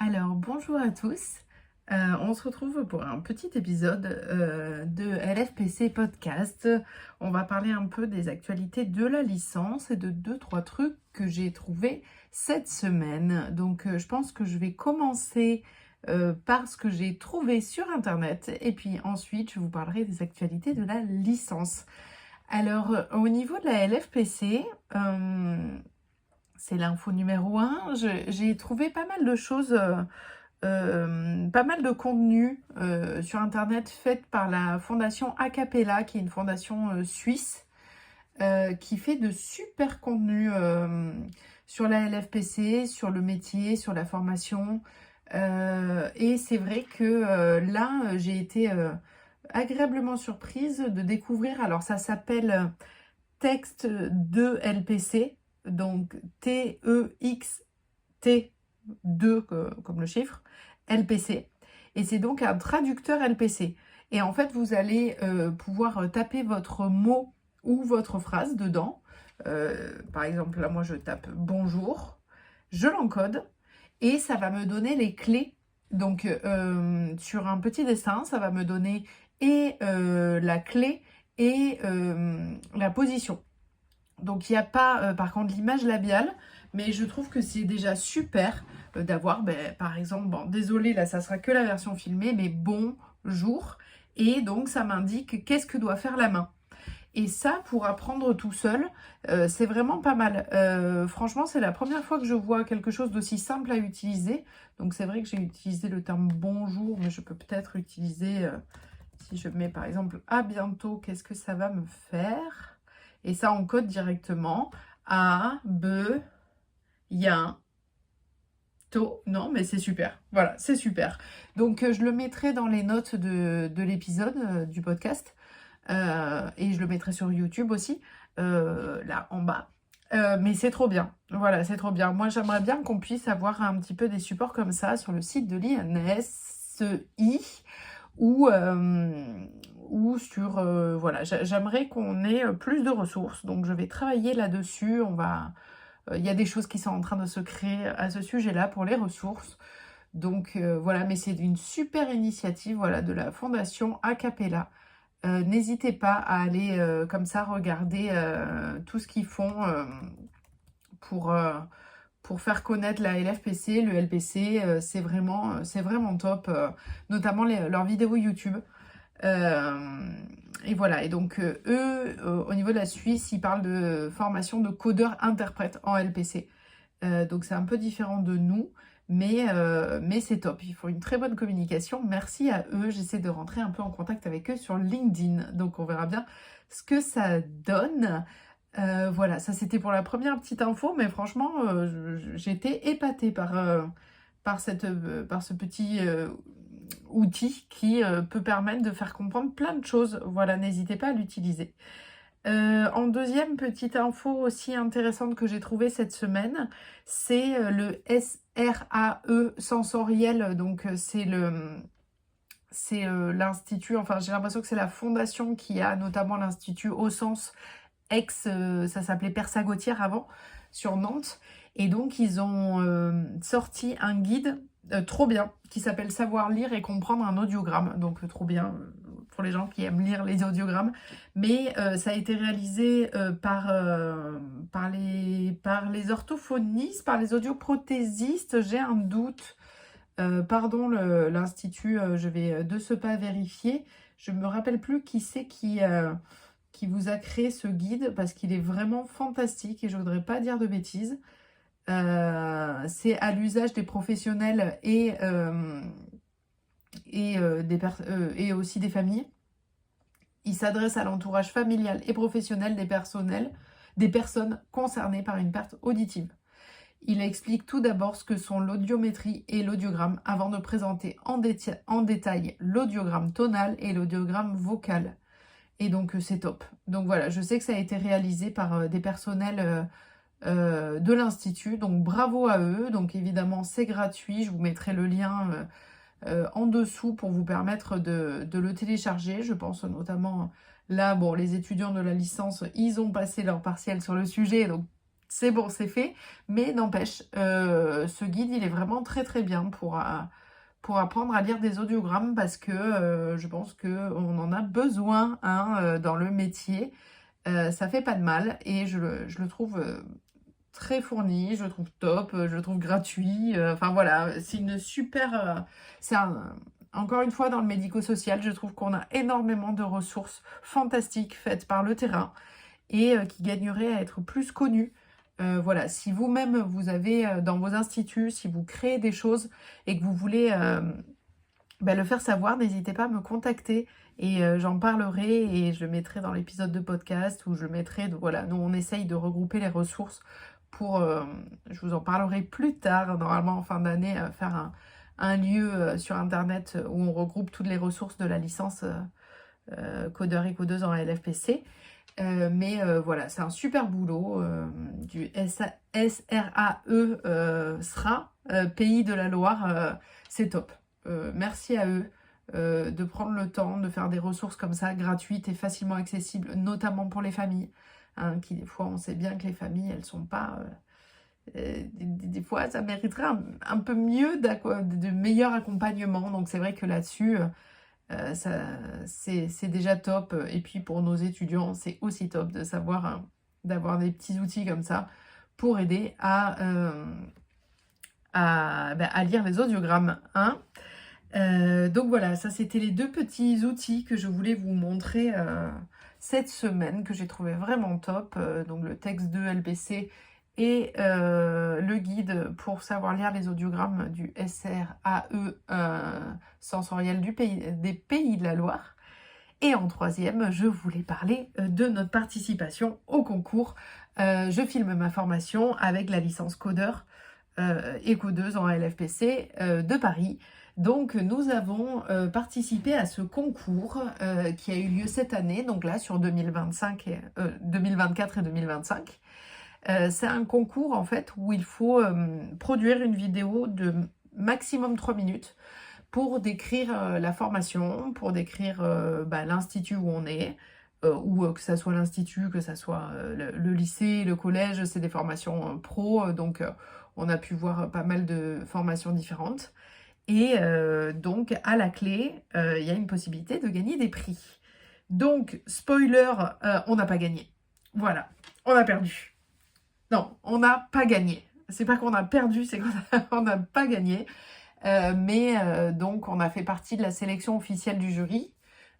Alors, bonjour à tous. On se retrouve pour un petit épisode de LFPC Podcast. On va parler un peu des actualités de la licence et de deux, trois trucs que j'ai trouvés cette semaine. Donc, je pense que je vais commencer par ce que j'ai trouvé sur Internet et puis ensuite, je vous parlerai des actualités de la licence. Alors, au niveau de la LFPC, c'est l'info numéro un. J'ai trouvé pas mal de choses, pas mal de contenu sur Internet fait par la fondation Acapella, qui est une fondation suisse, qui fait de super contenus sur la LFPC, sur le métier, sur la formation. Et c'est vrai que là, j'ai été agréablement surprise de découvrir. Alors, ça s'appelle Texte de LPC, donc TEXT 2 comme le chiffre, LPC. Et c'est donc un traducteur LPC. Et en fait, vous allez pouvoir taper votre mot ou votre phrase dedans. Par exemple, là, moi, je tape bonjour, je l'encode et ça va me donner les clés. Donc, sur un petit dessin, ça va me donner et la clé et la position. Donc, il n'y a pas, par contre, l'image labiale, mais je trouve que c'est déjà super d'avoir, par exemple, bon, désolé, là, ça sera que la version filmée, mais bonjour. Et donc, ça m'indique qu'est-ce que doit faire la main. Et ça, pour apprendre tout seul, c'est vraiment pas mal. Franchement, c'est la première fois que je vois quelque chose d'aussi simple à utiliser. Donc, c'est vrai que j'ai utilisé le terme bonjour, mais je peux peut-être utiliser, si je mets par exemple à bientôt, qu'est-ce que ça va me faire? Et ça, on code directement. A, B, ya, to. Non, mais c'est super. Voilà, c'est super. Donc, je le mettrai dans les notes de l'épisode du podcast. Et je le mettrai sur YouTube aussi, là en bas. Mais c'est trop bien. Voilà, c'est trop bien. Moi, j'aimerais bien qu'on puisse avoir un petit peu des supports comme ça sur le site de l'INSI ou sur... voilà, j'aimerais qu'on ait plus de ressources. Donc, je vais travailler là-dessus. Il y a des choses qui sont en train de se créer à ce sujet-là pour les ressources. Donc, voilà, mais c'est une super initiative, voilà, de la Fondation Acapella. N'hésitez pas à aller comme ça regarder tout ce qu'ils font pour, euh, pour faire connaître la LFPC, le LPC. C'est vraiment top, notamment leurs vidéos YouTube. Et voilà, et donc eux, au niveau de la Suisse, ils parlent de formation de codeur-interprète en LPC. Donc c'est un peu différent de nous, mais c'est top. Il faut une très bonne communication. Merci à eux. J'essaie de rentrer un peu en contact avec eux sur LinkedIn. Donc on verra bien ce que ça donne. Voilà, ça c'était pour la première petite info, mais franchement, j'ai été épatée par ce petit outil qui peut permettre de faire comprendre plein de choses. Voilà, n'hésitez pas à l'utiliser. En deuxième petite info aussi intéressante que j'ai trouvée cette semaine, c'est le SRAE sensoriel. Donc c'est l'institut, enfin j'ai l'impression que c'est la fondation qui a notamment l'institut au sens ça s'appelait Persagotière avant, sur Nantes. Et donc ils ont sorti un guide trop bien qui s'appelle Savoir lire et comprendre un audiogramme. Donc trop bien pour les gens qui aiment lire les audiogrammes. Mais ça a été réalisé par les orthophonistes, par les audioprothésistes. J'ai un doute. Pardon, l'institut, je vais de ce pas vérifier. Je ne me rappelle plus qui c'est qui vous a créé ce guide parce qu'il est vraiment fantastique et je voudrais pas dire de bêtises. C'est à l'usage des professionnels et aussi des familles. Il s'adresse à l'entourage familial et professionnel des personnes concernées par une perte auditive. Il explique tout d'abord ce que sont l'audiométrie et l'audiogramme avant de présenter en détail l'audiogramme tonal et l'audiogramme vocal. Et donc, c'est top. Donc voilà, je sais que ça a été réalisé par des personnels de l'Institut. Donc, bravo à eux. Donc, évidemment, c'est gratuit. Je vous mettrai le lien en dessous pour vous permettre de le télécharger. Je pense notamment, là, bon, les étudiants de la licence, ils ont passé leur partiel sur le sujet. Donc, c'est bon, c'est fait, mais n'empêche, ce guide, il est vraiment très très bien pour apprendre à lire des audiogrammes parce que je pense qu'on en a besoin hein, dans le métier. Ça fait pas de mal et je le trouve très fourni, je le trouve top, je le trouve gratuit. Enfin voilà, c'est une super... encore une fois, dans le médico-social, je trouve qu'on a énormément de ressources fantastiques faites par le terrain et qui gagneraient à être plus connues. Voilà, si vous-même, vous avez dans vos instituts, si vous créez des choses et que vous voulez le faire savoir, n'hésitez pas à me contacter et j'en parlerai et je le mettrai dans l'épisode de podcast où je le mettrai. Voilà, nous on essaye de regrouper les ressources pour, je vous en parlerai plus tard, normalement en fin d'année, faire un lieu sur internet où on regroupe toutes les ressources de la licence codeur et codeuse en LFPC. Mais voilà, c'est un super boulot du SRAE SRA, Pays de la Loire, c'est top. Merci à eux de prendre le temps de faire des ressources comme ça, gratuites et facilement accessibles, notamment pour les familles, hein, qui des fois, on sait bien que les familles, elles sont pas... des fois, ça mériterait un peu mieux, de meilleur accompagnement. Donc c'est vrai que là-dessus... c'est déjà top. Et puis pour nos étudiants, c'est aussi top de savoir d'avoir des petits outils comme ça pour aider à lire les audiogrammes. Hein. Donc voilà, ça c'était les deux petits outils que je voulais vous montrer cette semaine, que j'ai trouvé vraiment top. Donc le texte de LBC et le guide pour savoir lire les audiogrammes du SRAE sensoriel des Pays de la Loire. Et en troisième, je voulais parler de notre participation au concours. Je filme ma formation avec la licence codeur et codeuse en LFPC de Paris. Donc nous avons participé à ce concours qui a eu lieu cette année, donc là sur 2024 et 2025. C'est un concours en fait où il faut produire une vidéo de maximum 3 minutes pour décrire la formation, pour décrire l'institut où on est, ou que ça soit l'institut, que ça soit le lycée, le collège, c'est des formations pro, donc on a pu voir pas mal de formations différentes. Et donc à la clé, il y a une possibilité de gagner des prix. Donc, spoiler, on n'a pas gagné. Voilà, on a perdu. Non, on n'a pas gagné. C'est pas qu'on a perdu, c'est qu'on n'a pas gagné. Donc, on a fait partie de la sélection officielle du jury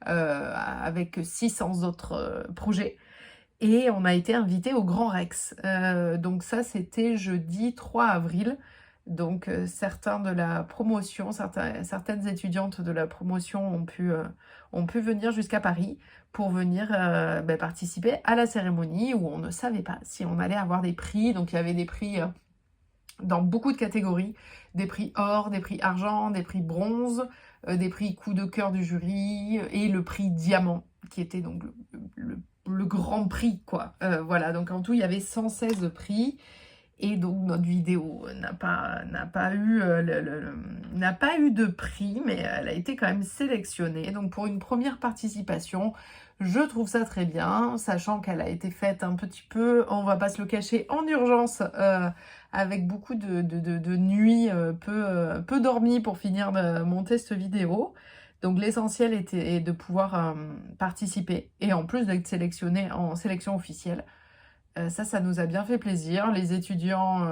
avec 600 autres projets. Et on a été invité au Grand Rex. Donc ça, c'était jeudi 3 avril. Donc certains de la promotion, certaines étudiantes de la promotion ont pu venir jusqu'à Paris pour venir participer à la cérémonie où on ne savait pas si on allait avoir des prix. Donc il y avait des prix dans beaucoup de catégories, des prix or, des prix argent, des prix bronze, des prix coup de cœur du jury et le prix diamant qui était donc le grand prix quoi. Voilà, donc en tout il y avait 116 prix. Et donc notre vidéo n'a pas eu de prix, mais elle a été quand même sélectionnée. Donc pour une première participation, je trouve ça très bien, sachant qu'elle a été faite un petit peu, on va pas se le cacher, en urgence, avec beaucoup de nuits peu dormies pour finir de monter cette vidéo. Donc l'essentiel était de pouvoir participer et en plus d'être sélectionné en sélection officielle. Ça nous a bien fait plaisir. Les étudiants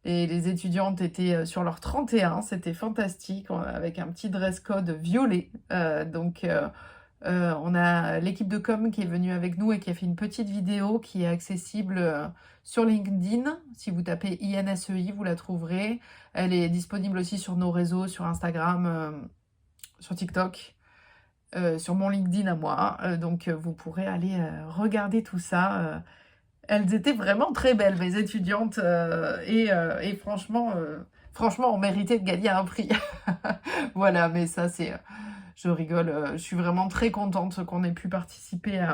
et les étudiantes étaient sur leur 31, c'était fantastique, avec un petit dress code violet. On a l'équipe de com qui est venue avec nous et qui a fait une petite vidéo qui est accessible sur LinkedIn. Si vous tapez INSEI, vous la trouverez. Elle est disponible aussi sur nos réseaux, sur Instagram, sur TikTok. Sur mon LinkedIn à moi, donc vous pourrez aller regarder tout ça. Elles étaient vraiment très belles, mes étudiantes, et franchement, on méritait de gagner un prix. Voilà, mais ça, je rigole, je suis vraiment très contente qu'on ait pu participer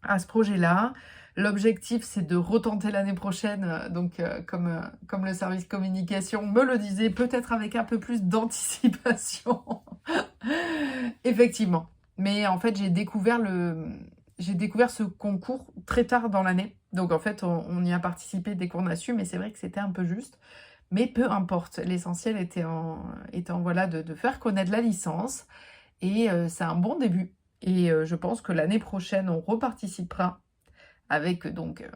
à ce projet-là. L'objectif, c'est de retenter l'année prochaine, donc comme le service communication me le disait, peut-être avec un peu plus d'anticipation. Effectivement. Mais en fait, j'ai découvert j'ai découvert ce concours très tard dans l'année. Donc en fait, on y a participé dès qu'on a su, mais c'est vrai que c'était un peu juste. Mais peu importe, l'essentiel était voilà, de faire connaître la licence. Et c'est un bon début. Et je pense que l'année prochaine, on reparticipera avec donc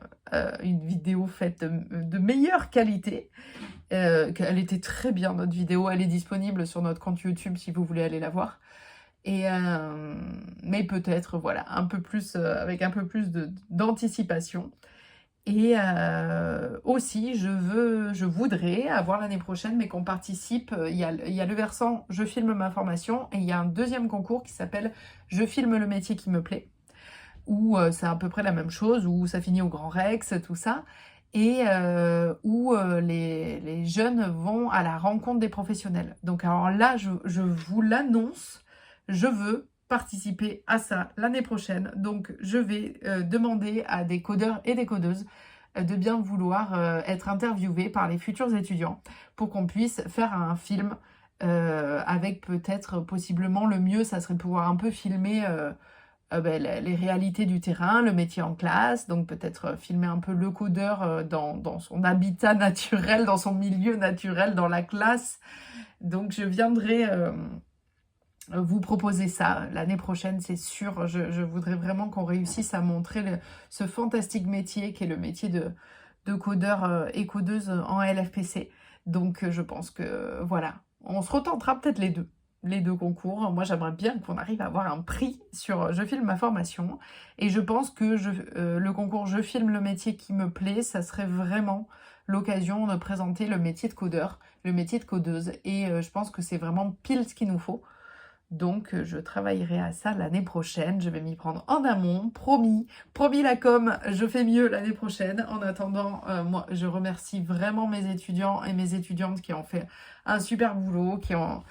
une vidéo faite de meilleure qualité. Elle était très bien, notre vidéo. Elle est disponible sur notre compte YouTube si vous voulez aller la voir. Et, mais peut-être, voilà, un peu plus, avec un peu plus d'anticipation. Et aussi, je voudrais avoir l'année prochaine, mais qu'on participe, il y a le versant « Je filme ma formation » et il y a un deuxième concours qui s'appelle « Je filme le métier qui me plaît » où c'est à peu près la même chose, où ça finit au Grand Rex, tout ça, et où les jeunes vont à la rencontre des professionnels. Donc alors là, je vous l'annonce, je veux participer à ça l'année prochaine. Donc je vais demander à des codeurs et des codeuses de bien vouloir être interviewés par les futurs étudiants pour qu'on puisse faire un film avec peut-être possiblement le mieux, ça serait de pouvoir un peu filmer les réalités du terrain, le métier en classe, donc peut-être filmer un peu le codeur dans son habitat naturel, dans son milieu naturel, dans la classe. Donc je viendrai vous proposer ça l'année prochaine, c'est sûr. Je voudrais vraiment qu'on réussisse à montrer ce fantastique métier qui est le métier de codeur et codeuse en LFPC. Donc je pense que voilà, on se retentera peut-être les deux concours. Moi, j'aimerais bien qu'on arrive à avoir un prix sur Je filme ma formation. Et je pense que le concours Je filme le métier qui me plaît, ça serait vraiment l'occasion de présenter le métier de codeur, le métier de codeuse. Et je pense que c'est vraiment pile ce qu'il nous faut. Donc, je travaillerai à ça l'année prochaine. Je vais m'y prendre en amont, promis. Promis la com, je fais mieux l'année prochaine. En attendant, moi, je remercie vraiment mes étudiants et mes étudiantes qui ont fait un super boulot, qui ont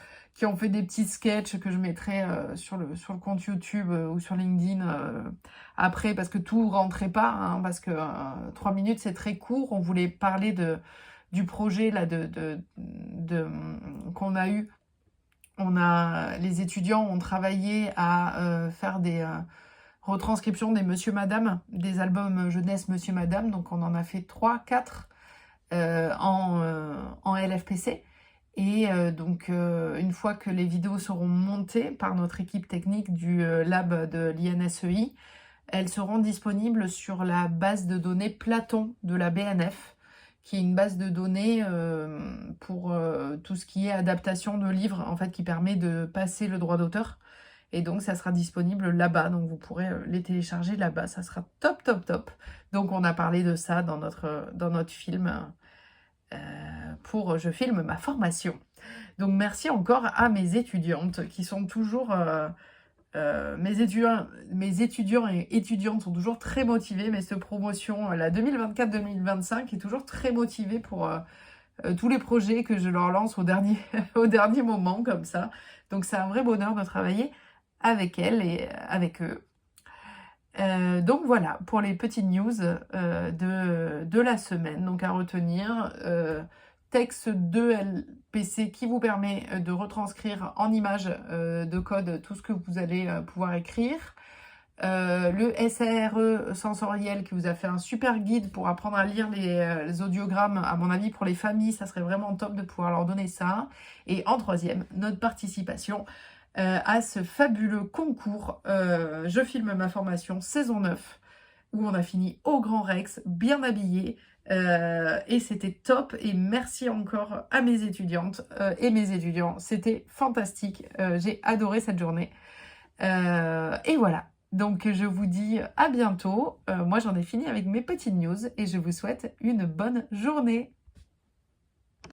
fait des petits sketchs que je mettrai sur le compte YouTube ou sur LinkedIn après, parce que tout rentrait pas, hein, parce que 3 minutes, c'est très court. On voulait parler du projet là, qu'on a eu. Les étudiants ont travaillé à faire des retranscriptions des Monsieur Madame, des albums jeunesse Monsieur Madame. Donc on en a fait 3, 4 en LFPC. Et donc une fois que les vidéos seront montées par notre équipe technique du lab de l'INSEI, elles seront disponibles sur la base de données Platon de la BNF, qui est une base de données pour tout ce qui est adaptation de livres, en fait, qui permet de passer le droit d'auteur. Et donc, ça sera disponible là-bas. Donc, vous pourrez les télécharger là-bas. Ça sera top, top, top. Donc, on a parlé de ça dans notre film pour Je filme ma formation. Donc, merci encore à mes étudiantes qui sont toujours... mes étudiants et étudiantes sont toujours très motivés, mais cette promotion, la 2024-2025, est toujours très motivée pour tous les projets que je leur lance au dernier, au dernier moment, comme ça. Donc c'est un vrai bonheur de travailler avec elles et avec eux. Donc voilà, pour les petites news de la semaine. Donc à retenir, texte 2 LPC qui vous permet de retranscrire en images de code tout ce que vous allez pouvoir écrire. Le SARE sensoriel qui vous a fait un super guide pour apprendre à lire les audiogrammes. À mon avis, pour les familles, ça serait vraiment top de pouvoir leur donner ça. Et en troisième, notre participation à ce fabuleux concours Je filme ma formation saison 9 où on a fini au Grand Rex, bien habillés. Et c'était top. Et merci encore à mes étudiantes et mes étudiants. C'était fantastique. J'ai adoré cette journée. Et voilà. Donc, je vous dis à bientôt. Moi, j'en ai fini avec mes petites news et je vous souhaite une bonne journée.